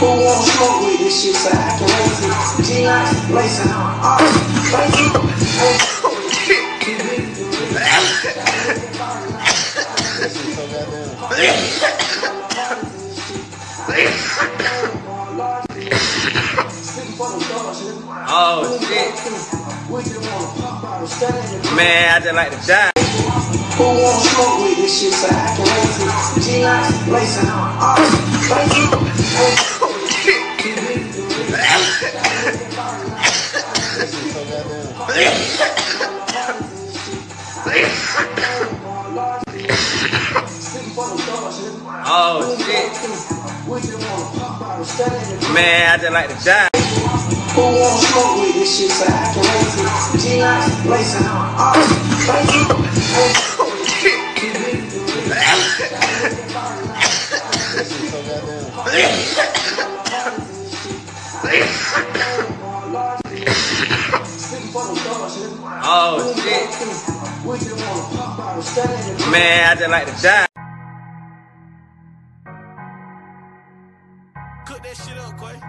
Who wanna smoke with this shit so I can raise it? G-Lights, blazing on all thank you. Oh shit. Man, I just like to die. Who wanna smoke with this shit so I can raise it? G-Lights, blazing on all thank you. Oh shit. Man, I just like to die. Who wanna smoke with this shit so I can raise it? G-Lights, blazing on all thank you. Oh shit. Man, I just like to die. Cook that shit up, Quay.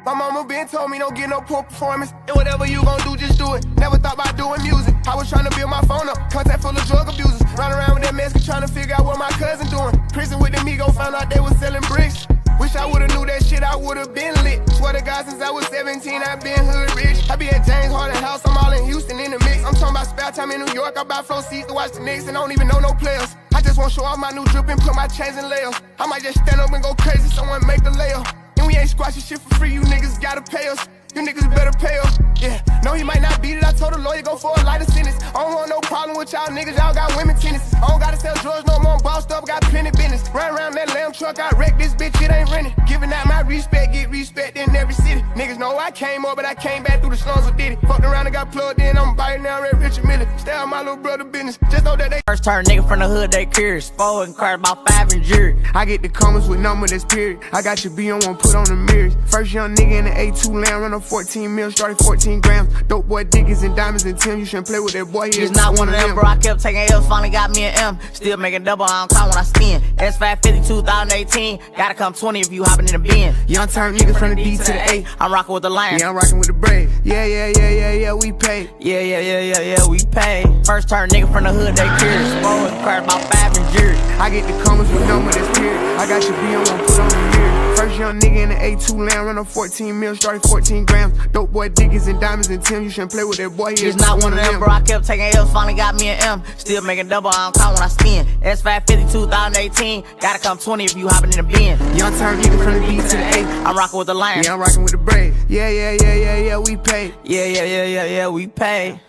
My mama been told me don't get no poor performance. And whatever you gon' do, just do it. Never thought about doing music. I was trying to build my phone up. Contact full of drug abusers. Run around with that mask trying to figure out what my cousin doing. Prison with the Migo, found out they was selling bricks. Wish I would've knew that shit, I would've been lit. Swear to God, since I was 17, I been hood rich. I be at James Harden house, I'm all in Houston in the mix. I'm talking about spare time in New York, I buy flow seats to watch the Knicks and don't even know no players. I just wanna show off my new drip and put my chains in layers. I might just stand up and go crazy, someone make the layup. And we ain't squashing shit for free, you niggas gotta pay us. You niggas better pay us. Yeah, no, he might not beat it. I told the lawyer go for a lighter sentence. I don't want no problem with y'all niggas, y'all got women tennis. I don't gotta sell drugs no more, I'm bossed up, got plenty business. Run around that lamb truck, I wreck this bitch, it ain't renting. Giving out my respect, get respect in every city. Niggas know I came up, but I came back through the slums of Diddy. Fucked around and got plugged in, I'm biting now, Red Richard Miller. Stay out my little brother business, just know that they First turn nigga from the hood, they curious. 4 and card about 5 and jury. I get the comments with number that's period. I got your B on one, put on the mirrors. First young nigga in the A2 land, run up 14 mil, started 14 grams. Dope boy Dickies and diamonds and Tim. You shouldn't play with that boy, he He's not one of them, bro. I kept taking L's, finally got me an M. Still making double, I don't count when I spin. S550 2018, gotta come 20 if you hopping in the bin. Young turn niggas from the D to the A. I'm rocking with the Lion. Yeah, I'm rocking with the Brave. Yeah, we pay. Yeah, we pay. First turn nigga from the hood, they curious. 4 and card about 5 and jury. I get the comments with number that's period. I got your B on one, put on the mirror. First young nigga in the A2 land, run up 14 mil, started 14 grams. Dope boy Dickies and diamonds and Tim. You shouldn't play with that boy, He's not one of them, bro. I kept taking L's, finally got me an M. Still making double, I don't count when I spin. S550 2018, gotta come 20 if you hopping in the bin. Young turn nigga from the D to the A. I'm rocking with the Lion. Yeah, I'm rocking with the Brave. Yeah, we pay. Yeah, we pay.